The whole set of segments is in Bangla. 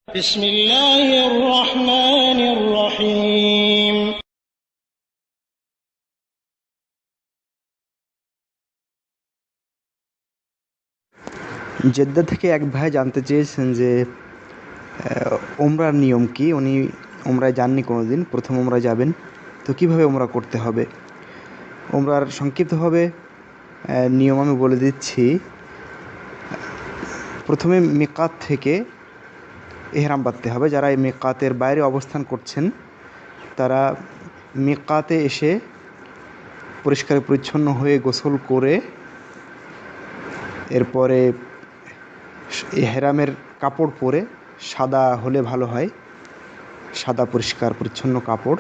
بسم الله الرحمن الرحيم জেদ্দা থেকে এক ভাই জানতে চেয়েছেন যে ওমরার নিয়ম কি। উনি ওমরায় যাননি কোনোদিন, প্রথম ওমরায় যাবেন, তো কিভাবে ওমরা করতে হবে। ওমরার সংক্ষিপ্তভাবে নিয়ম আমি বলে দিচ্ছি। প্রথমে মিকাত থেকে এহরাম বাঁধতে হবে। যারা এই মিকাতের বাইরে অবস্থান করছেন তারা মিকাতে এসে পরিষ্কার পরিচ্ছন্ন হয়ে গোসল করে এরপরে এহরামের কাপড় পরে, সাদা হলে ভালো হয়, সাদা পরিষ্কার পরিচ্ছন্ন কাপড়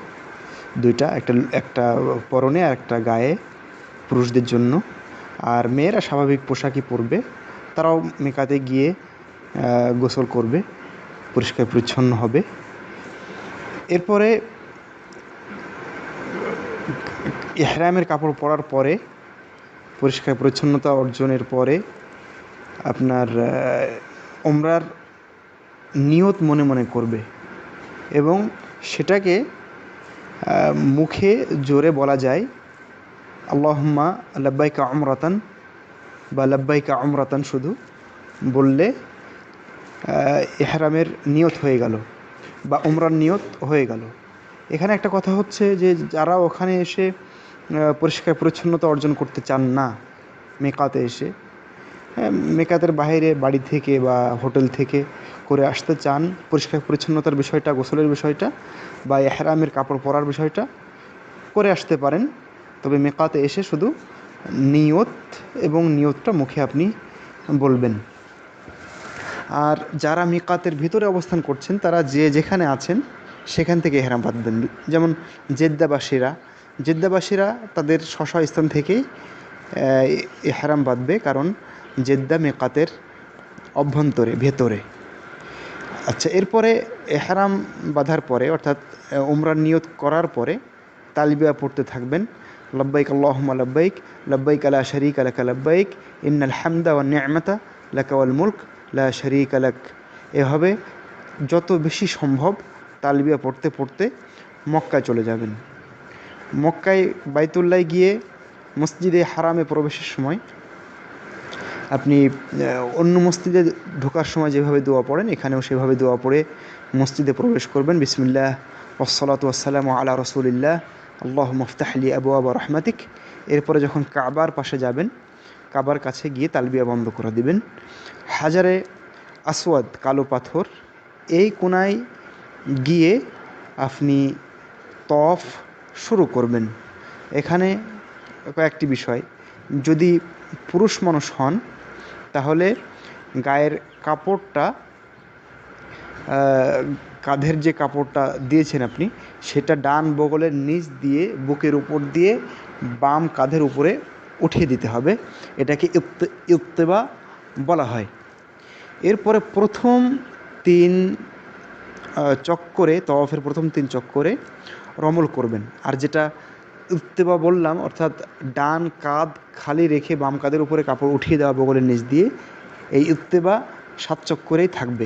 দুইটা, একটা পরনে আর একটা গায়ে পুরুষদের জন্য। আর মেয়েরা স্বাভাবিক পোশাকই পরবে, তারাও মেকাতে গিয়ে গোসল করবে, পরিষ্কার পরিচ্ছন্ন হবে। এরপরে ইহরামের কাপড় পরার পরে, পরিষ্কার পরিচ্ছন্নতা অর্জনের পরে আপনার ওমরার নিয়ত মনে মনে করবে এবং সেটাকে মুখে জোরে বলা যায়। আল্লাহুম্মা লাব্বাইকা উমরাতান বা লাব্বাইকা উমরাতান শুধু বললে ইহরামের নিয়ত হয়ে গেল বা উমরার নিয়ত হয়ে গেল। এখানে একটা কথা হচ্ছে যে যারা ওখানে এসে পরিষ্কার পরিচ্ছন্নতা অর্জন করতে চান না, মেকাতে এসে মেকাতের বাইরে বাড়ি থেকে বা হোটেল থেকে করে আসতে চান, পরিষ্কার পরিচ্ছন্নতার বিষয়টা, গোসলের বিষয়টা বা ইহরামের কাপড় পরার বিষয়টা করে আসতে পারেন। তবে মেকাতে এসে শুধু নিয়ত এবং নিয়তটা মুখে আপনি বলবেন। আর যারা মিকাতের ভিতরে অবস্থান করছেন তারা যেখানে আছেন সেখান থেকে ইহরাম বাঁধবেন। যেমন জেদ্দাবাসীরা তাদের স্ব স্থান থেকেই ইহরাম বাঁধবে, কারণ জেদ্দা মিকাতের অভ্যন্তরে, ভেতরে। আচ্ছা, এরপরে ইহরাম বাঁধার পরে অর্থাৎ উমরার নিয়ত করার পরে তালবিয়া পড়তে থাকবেন। লব্বাইক আল্লাহুম্মা লব্বাইক, লব্বাইক লা শারীকা লাকা লব্বাইক, ইন্নাল হামদা ওয়ান নি'মাতা লাকা ওয়াল মুলক লা শারীকা লাক। এভাবে যত বেশি সম্ভব তালবিয়া পড়তে পড়তে মক্কায় চলে যাবেন। মক্কায় বাইতুল্লায় গিয়ে মসজিদে হারামে প্রবেশের সময় আপনি অন্য মসজিদে ঢোকার সময় যেভাবে দোয়া পড়েন এখানেও সেভাবে দোয়া পড়ে মসজিদে প্রবেশ করবেন। বিসমিল্লাহ ওয়াসসালাতু ওয়াসসালামু আলা রাসূলিল্লাহ, আল্লাহুম্মা ইফতাহ লি আবওয়াবা রাহমাতিক। এরপরে যখন কাবার পাশে যাবেন, কাবার কাছে গিয়ে তালবিয়া বন্ধ করে দিবেন। হাজারে আসওয়াদ, কালো পাথর, এই কোণায় গিয়ে আপনি তওয়াফ শুরু করবেন। এখানে কয়েকটি বিষয়, যদি পুরুষ মানুষ হন তাহলে গায়ের কাপড়টা, কাঁধের যে কাপড়টা দিয়েছেন আপনি, সেটা ডান বগলের নিচ দিয়ে বুকের উপর দিয়ে বাম কাঁধের উপরে উঠিয়ে দিতে হবে। এটাকে ইত্তেবা বলা হয়। এরপরে প্রথম 3 চক্করে, তওয়াফের প্রথম 3 চক্করে রমল করবেন। আর যেটা ইত্তেবা বললাম, অর্থাৎ ডান কাঁধ খালি রেখে বাম কাঁধের উপরে কাপড় উঠিয়ে দেওয়া বগলের নিচ দিয়ে, এই ইত্তেবা 7 চক্করেই থাকবে।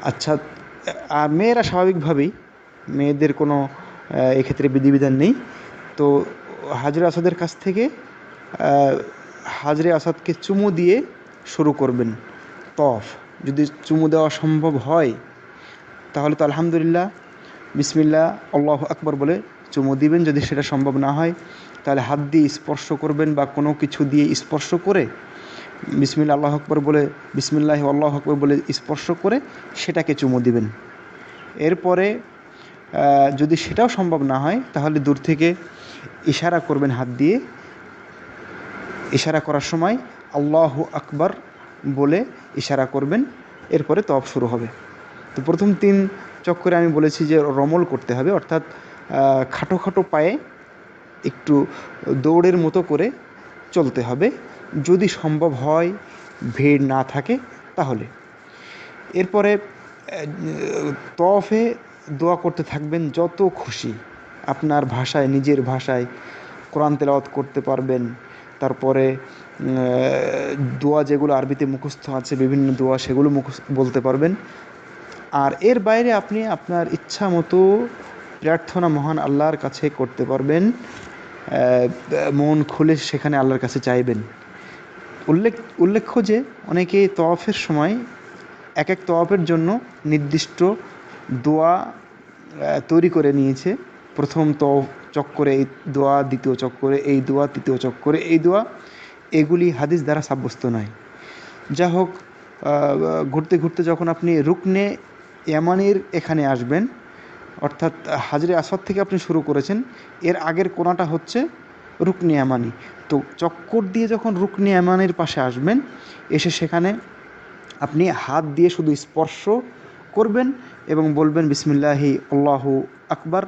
আচ্ছা, মেয়েরা স্বাভাবিকভাবেই, মেয়েদের কোনো এক্ষেত্রে বিধিবিধান নেই, তো হাজরে আসাদের কাছ থেকে হাজরে আসাদকে চুমু দিয়ে শুরু করবেন তওয়াফ। যদি চুমু দেওয়া সম্ভব হয় তাহলে তো আলহামদুলিল্লাহ, বিসমিল্লাহ আল্লাহু আকবার বলে চুমু দিবেন। যদি সেটা সম্ভব না হয় তাহলে হাত দিয়ে স্পর্শ করবেন বা কোনো কিছু দিয়ে স্পর্শ করে বিসমিল্লাহ আল্লাহু আকবার বলে, বিসমিল্লাহি আল্লাহু আকবার বলে স্পর্শ করে সেটাকে চুমু দিবেন। এরপরে যদি সেটাও সম্ভব না হয় তাহলে দূর থেকে ইশারা করবেন হাত দিয়ে। ইশারা করার সময় আল্লাহু আকবার বলে ইশারা করবেন। এরপরে তওয়াফ শুরু হবে। তো প্রথম 3 চক্করে আমি বলেছি যে রমল করতে হবে, অর্থাৎ খাটো খাটো পায়ে একটু দৌড়ের মতো করে চলতে হবে, যদি সম্ভব হয়, ভিড় না থাকে তাহলে। এরপরে তওয়াফে দোয়া করতে থাকবেন যত খুশি আপনার ভাষায়, নিজের ভাষায় কোরআন তেলাওয়াত করতে পারবেন। তারপরে দোয়া যেগুলো আরবিতে মুখস্থ আছে, বিভিন্ন দোয়া, সেগুলো বলতে পারবেন। আর এর বাইরে আপনি আপনার ইচ্ছা মতো প্রার্থনা মহান আল্লাহর কাছে করতে পারবেন, মন খুলে সেখানে আল্লাহর কাছে চাইবেন। উল্লেখ্য যে অনেকে তওয়াফের সময় এক এক তওয়াফের জন্য নির্দিষ্ট দোয়া তৈরি করে নিয়েছে। প্রথম চক্করে এই দোয়া, দ্বিতীয় চক্করে এই দোয়া, তৃতীয় চক্করে এই দোয়া। এগুলি হাদিস দ্বারা সাব্যস্ত নয়। যা হোক, ঘুরতে ঘুরতে যখন আপনি রুকনে ইয়ামানির এখানে আসবেন, অর্থাৎ হাজরে আসওয়াদ থেকে আপনি শুরু করেছেন, এর আগের কোণাটা হচ্ছে রুকনে ইয়ামানি। তো চক্কর দিয়ে যখন রুকনে ইয়ামানির পাশে আসবেন, এসে সেখানে আপনি হাত দিয়ে শুধু স্পর্শ করবেন এবং বলবেন বিসমিল্লাহি আল্লাহু আকবার।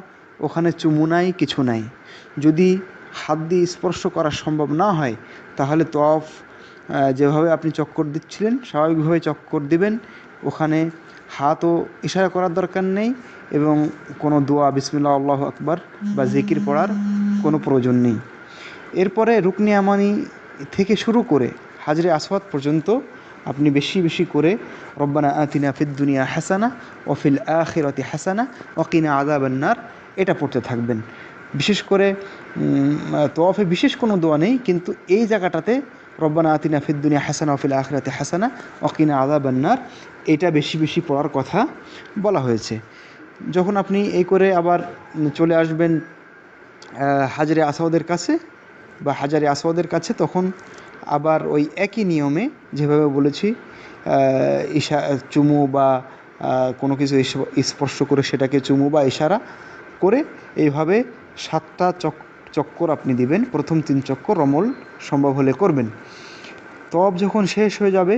ওখানে চুমু নাই, কিছু নাই। যদি হাত দিয়ে স্পর্শ করা সম্ভব না হয়, তাহলে তওয়াফ যেভাবে আপনি চক্কর দিচ্ছিলেন স্বাভাবিকভাবে চক্কর দিবেন। ওখানে হাতও ইশারা করার দরকার নেই এবং কোনো দোয়া বিসমিল্লাহ আল্লাহু আকবার বা জিকির পড়ার কোনো প্রয়োজন নেই। এরপরে রুকনে ইয়ামানি থেকে শুরু করে হাজরে আসওয়াদ পর্যন্ত আপনি বেশি বেশি করে রব্বানা আতিনা ফিদ দুনিয়া হাসানা ওয়া ফিল আখিরাতি হাসানা ওয়া কিনা আযাবান নার এটা পড়তে থাকবেন। বিশেষ করে তওয়াফে বিশেষ কোনো দোয়া নেই, কিন্তু এই জায়গাটাতে রব্বানা আতিনা ফিদ দুনিয়া হাসানা ওয়া ফিল আখিরাতি হাসানা ওয়া কিনা আযাবান নার এটা বেশি বেশি পড়ার কথা বলা হয়েছে। যখন আপনি এই করে আবার চলে আসবেন হাজরে আসওয়াদের কাছে বা হাজারে আসওয়াদের কাছে, তখন আবার ওই একই নিয়মে যেভাবে বলেছি, চুমু বা কোনো কিছু স্পর্শ করে সেটাকে চুমু বা ইশারা করে এইভাবে 7টা চক্কর আপনি দিবেন। প্রথম 3 চক্কর রমল সম্ভব হলে করবেন। তওয়াফ যখন শেষ হয়ে যাবে,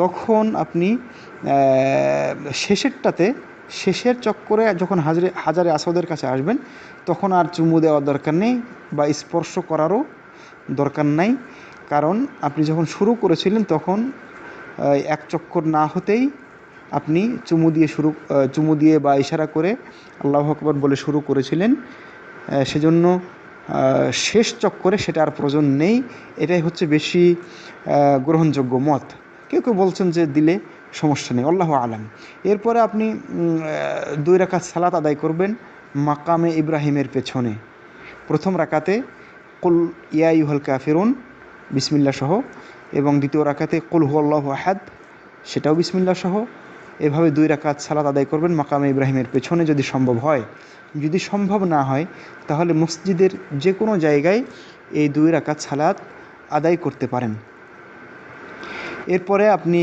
তখন আপনি শেষের চক্করে যখন হাজারে আসওয়াদের কাছে আসবেন, তখন আর চুমু দেওয়ার দরকার নেই বা স্পর্শ করারও দরকার নাই। কারণ আপনি যখন শুরু করেছিলেন তখন এক চক্কর না হতেই আপনি চুমু দিয়ে বা ইশারা করে আল্লাহু আকবার বলে শুরু করেছিলেন। সেজন্য শেষ চক্করে সেটা আর প্রয়োজন নেই। এটাই হচ্ছে বেশি গ্রহণযোগ্য মত। কেউ কেউ বলছেন যে দিলে সমস্যা নেই, আল্লাহু আলাম। এরপরে আপনি 2 রাকাত সালাত আদায় করবেন মাকামে ইব্রাহিমের পেছনে। প্রথম রাকাতে কুল ইয়া আইয়ুহাল কাফিরুন বিসমিল্লাহ সহ, এবং দ্বিতীয় রাকাতে কুল হুয়াল্লাহু আহাদ সেটাও বিসমিল্লাহ সহ। এভাবে 2 রাকাত সালাত আদায় করবেন মাকামে ইব্রাহিমের পেছনে যদি সম্ভব হয়। যদি সম্ভব না হয়, তাহলে মসজিদের যে কোনো জায়গায় এই 2 রাকাত সালাত আদায় করতে পারেন। এরপরে আপনি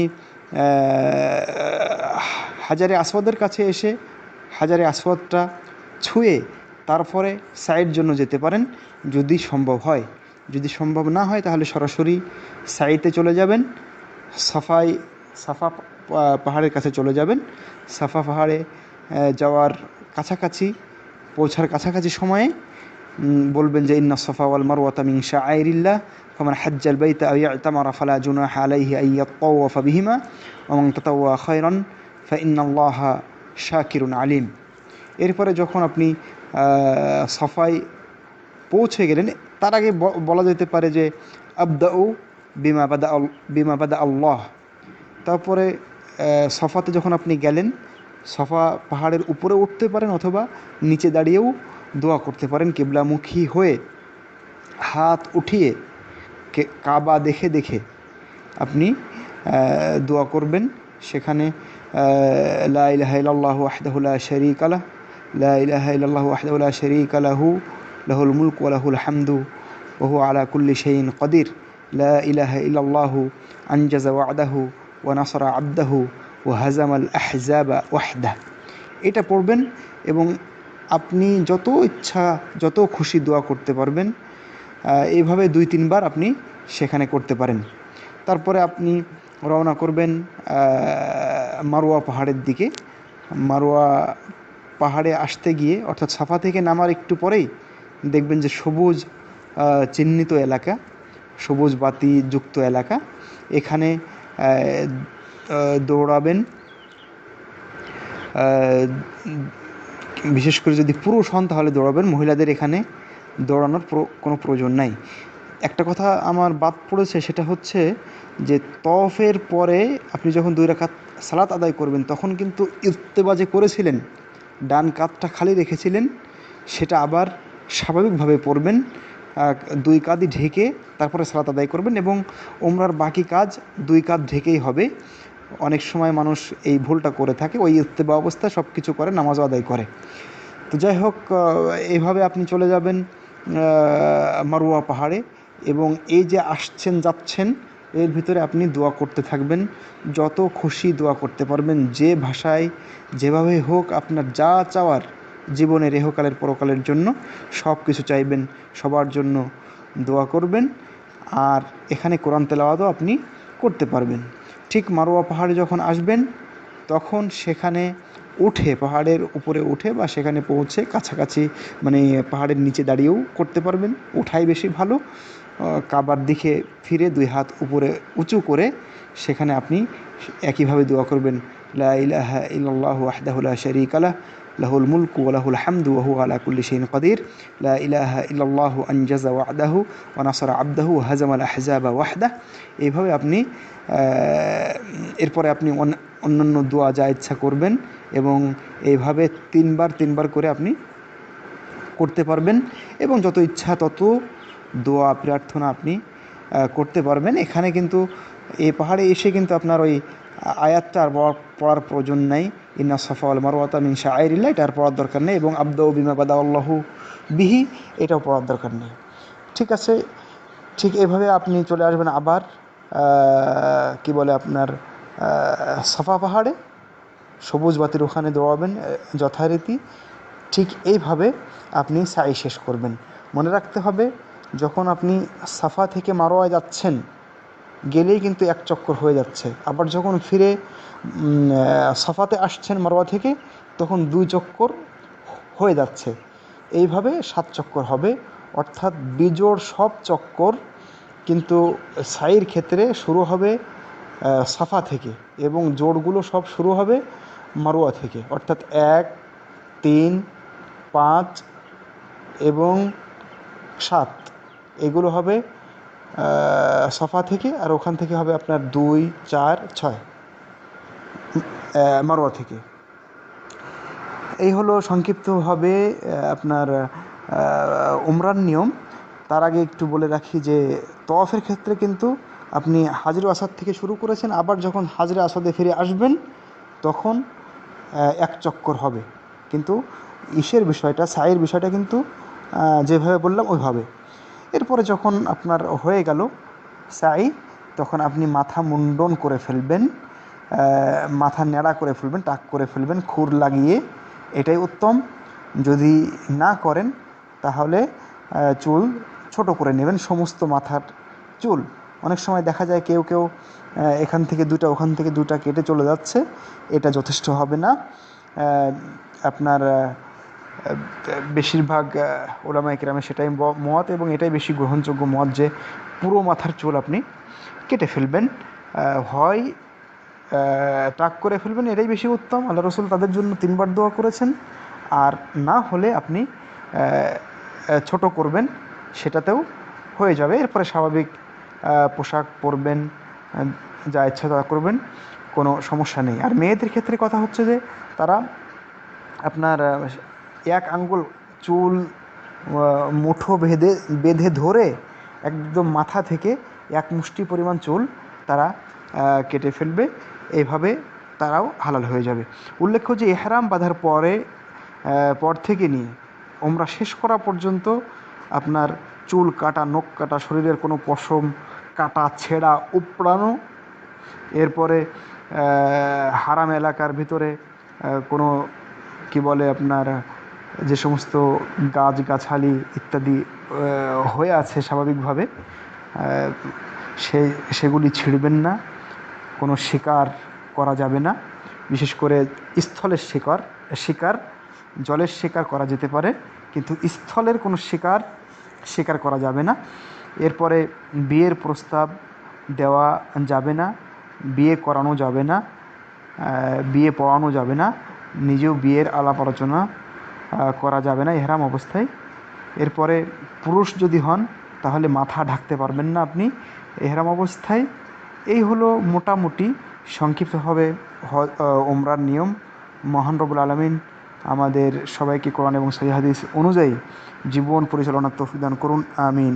হাজারে আসওয়াদের কাছে এসে হাজারে আসওয়াদটা ছুঁয়ে তারপরে সাইয়ের জন্য যেতে পারেন যদি সম্ভব হয়। যদি সম্ভব না হয়, তাহলে সরাসরি সাইতে চলে যাবেন, সাফা পাহাড়ের কাছে চলে যাবেন। সাফা পাহাড়ে যাওয়ার পৌঁছার কাছাকাছি সময়ে বলবেন যে ইন্না সাফা ওয়াল মারওয়াতা মিন শাআইরিল্লাহ ফামান হাজ্জাল বাইতা আও ইয়াতামারা ফালা জুনাহা আলাইহি আন ইয়াতাওয়াফা বিহিমা ওয়া মান তাতাওয়া খায়রান ফা ইন্নাল্লাহা শাকিরুন আলিম। এরপরে যখন আপনি সাফায় পৌঁছে গেলেন, তার আগে বলা যেতে পারে যে আবদাউ বিমা বাদা আল্লাহ। তারপরে সাফাতে যখন আপনি গেলেন, সাফা পাহাড়ের উপরে উঠতে পারেন অথবা নিচে দাঁড়িয়েও দোয়া করতে পারেন কিবলামুখী হয়ে, হাত উঠিয়ে কাবা দেখে দেখে আপনি দোয়া করবেন। সেখানে লা ইলাহা ইল্লাল্লাহু ওয়াহদাহু লা শারীকা লাহু লা ইলাহা ইল্লাল্লাহু ওয়াহদাহু লা শারীকা লাহু লাহুল মুলকু ওয়া লাহুল হামদু ওয়া হুয়া আলা কুল্লি শাইইন কাদির লা ইলাহা ইল্লাল্লাহু আনজাযা ওয়া'দাহু ওয়া নাসারা 'আবদাহু ওয়া হাযামাল আহজাবা ওয়াহদাহ। এটা পড়বেন এবং আপনি যত খুশি দোয়া করতে পারবেন। এইভাবে 2-3 বার আপনি সেখানে করতে পারেন। তারপরে আপনি রওনা করবেন মারওয়া পাহাড়ের দিকে। মারওয়া পাহাড়ে আসতে গিয়ে, অর্থাৎ সাফা থেকে নামার একটু পরেই দেখবেন যে সবুজ চিহ্নিত এলাকা, সবুজ বাতি যুক্ত এলাকা। এখানে দৌড়াবেন। বিশেষ করে যদি পুরুষ হন তাহলে দৌড়াবেন, মহিলাদের এখানে দৌড়ানোর কোনো প্রয়োজন নাই। একটা কথা আমার বাদ পড়েছে, সেটা হচ্ছে যে তওয়াফের পরে আপনি যখন 2 রাকাত সালাত আদায় করবেন তখন কিন্তু ইত্তেবা যে করেছিলেন, ডান কাঁধটা খালি রেখেছিলেন, সেটা আবার স্বাভাবিকভাবে পড়বেন, 2 কাঁধই ঢেকে তারপরে সালাত আদায় করবেন। এবং ওমরার বাকি কাজ 2 কাঁধ ঢেকেই হবে। অনেক সময় মানুষ এই ভুলটা করে থাকে, ওই ইত্তেবা অবস্থায় সব কিছু করে, নামাজও আদায় করে। তো যাই হোক, এইভাবে আপনি চলে যাবেন মারওয়া পাহাড়ে, এবং এই যে আসছেন যাচ্ছেন এর ভিতরে আপনি দোয়া করতে থাকবেন, যত খুশি দোয়া করতে পারবেন, যে ভাষায় যেভাবে হোক আপনার যা চাওয়ার জীবনের এহকালের পরকালের জন্য সব কিছু চাইবেন, সবার জন্য দোয়া করবেন। আর এখানে কোরআন তেলাওয়াতও আপনি করতে পারবেন। ঠিক মারওয়া পাহাড়ে যখন আসবেন তখন সেখানে উঠে, পাহাড়ের উপরে উঠে বা সেখানে পৌঁছে কাছাকাছি, মানে পাহাড়ের নিচে দাঁড়িয়েও করতে পারবেন, ওঠাই বেশি ভালো। কাবার দিকে ফিরে 2 হাত উপরে উঁচু করে সেখানে আপনি একইভাবে দোয়া করবেন, লা ইলাহা ইল্লাল্লাহু ওয়াহদাহু লা শারীকা লাহ, লাহুল মুলকু ওয়া লাহুল হামদু ওয়া হুয়া আলা কুল্লি শাইইন কাদির, লা ইলাহা ইল্লাল্লাহু আনজাযা ওয়া'দাহু ওয়া নাসারা আবদাহু ওয়া হাযামাল আহজাবা ওয়াহদাহ। এইভাবে আপনি এরপরে আপনি অন্যান্য দোয়া যা ইচ্ছা করবেন, এবং এইভাবে 3 বার করে আপনি করতে পারবেন, এবং যত ইচ্ছা তত দোয়া প্রার্থনা আপনি করতে পারবেন। এখানে কিন্তু এই পাহাড়ে এসে কিন্তু আপনার ওই আয়াতটা আর পড়ার প্রয়োজন নাই, ইন্না সাফা ওয়াল মারওয়াতা মিন শাআইরিল্লাহ, এটা আর পড়ার দরকার নেই, এবং আবদাউ বিমা বাদাআল্লাহু বিহি, এটাও পড়ার দরকার নেই। ঠিক আছে, ঠিক এভাবে আপনি চলে আসবেন আবার কি বলে আপনার সাফা পাহাড়ে, সবুজ বাতির ওখানে দৌড়াবেন যথারীতি। ঠিক এইভাবে আপনি সাই শেষ করবেন। মনে রাখতে হবে, যখন আপনি সাফা থেকে মারোয়ায় যাচ্ছেন গেলেই কিন্তু 1 চক্কর হয়ে যাচ্ছে, আবার যখন ফিরে সাফাতে আসছেন মারোয়া থেকে তখন 2 চক্কর হয়ে যাচ্ছে। এইভাবে 7 চক্কর হবে, অর্থাৎ বিজোড় সব চক্কর কিন্তু সাইর ক্ষেত্রে শুরু হবে সাফা থেকে, এবং জোড়গুলো সব শুরু হবে মারোয়া থেকে, অর্থাৎ 1, 3, 5 এবং 7 এগুলো হবে সাফা থেকে, আর ওখান থেকে হবে আপনার 2, 4, 6 মারোয়া থেকে। এই হলো সংক্ষিপ্তভাবে আপনার উমরার নিয়ম। তার আগে একটু বলে রাখি যে তওয়াফের ক্ষেত্রে কিন্তু আপনি হাজরে আসাদ থেকে শুরু করেছেন, আবার যখন হাজরে আসাদে ফিরে আসবেন তখন 1 চক্কর হবে, কিন্তু ইসের বিষয়টা, সাইয়ের বিষয়টা কিন্তু যেভাবে বললাম ওইভাবে। এরপরে যখন আপনার হয়ে গেল সাই, তখন আপনি মাথা মুন্ডন করে ফেলবেন, মাথা ন্যাড়া করে ফেলবেন, টাক করে ফেলবেন খুর লাগিয়ে, এটাই উত্তম। যদি না করেন তাহলে চুল ছোট করে নেবেন, সমস্ত মাথার চুল। অনেক সময় দেখা যায় কেউ কেউ এখান থেকে 2টা ওখান থেকে 2টা কেটে চলে যাচ্ছে, এটা যথেষ্ট হবে না। আপনার বেশিরভাগ ওলামায়ে কেরামের সেটাই মত, এবং এটাই বেশি গ্রহণযোগ্য মত যে পুরো মাথার চুল আপনি কেটে ফেলবেন, হয় টাক করে ফেলবেন, এটাই বেশি উত্তম। আল্লাহ রসুল তাদের জন্য 3 বার দোয়া করেছেন। আর না হলে আপনি ছোট করবেন, সেটাতেও হয়ে যাবে। এরপরে স্বাভাবিক পোশাক পরবেন, যা ইচ্ছা তা করবেন, কোনো সমস্যা নেই। আর মেয়েদের ক্ষেত্রে কথা হচ্ছে যে তারা আপনার 1 আঙ্গুল চুল মুঠো বেঁধে ধরে একদম মাথা থেকে 1 মুষ্টি পরিমাণ চুল তারা কেটে ফেলবে, এইভাবে তারাও হালাল হয়ে যাবে। উল্লেখ্য যে ইহরাম বাঁধার পর থেকে নিয়ে উমরা শেষ করা পর্যন্ত আপনার চুল কাটা, নখ কাটা, শরীরের কোনো পশম কাটা, ছেঁড়া, উপড়ানো, এরপরে হারাম এলাকার ভিতরে কোনো কি বলে আপনার যে সমস্ত গাছগাছালি ইত্যাদি হয়ে আছে স্বাভাবিকভাবে, সেগুলি ছিঁড়বেন না। কোনো শিকার করা যাবে না, বিশেষ করে স্থলের শিকার, জলের শিকার করা যেতে পারে, কিন্তু স্থলের কোনো শিকার করা যাবে না। এরপরে বিয়ের প্রস্তাব দেওয়া যাবে না, বিয়ে করানো যাবে না, বিয়ে পড়ানো যাবে না, নিজেও বিয়ের আলাপ আলোচনা করা যাবে না ইহরাম অবস্থায়। এরপরে পুরুষ যদি হন তাহলে মাথা ঢাকতে পারবেন না আপনি ইহরাম অবস্থায়। এই হলো মোটামুটি সংক্ষিপ্তভাবে ওমরার নিয়ম। মহান রব্বুল আলামিন আমাদের সবাইকে কোরআন এবং সহিহ হাদিস অনুযায়ী জীবন পরিচালনার তৌফিক দান করুন, আমিন।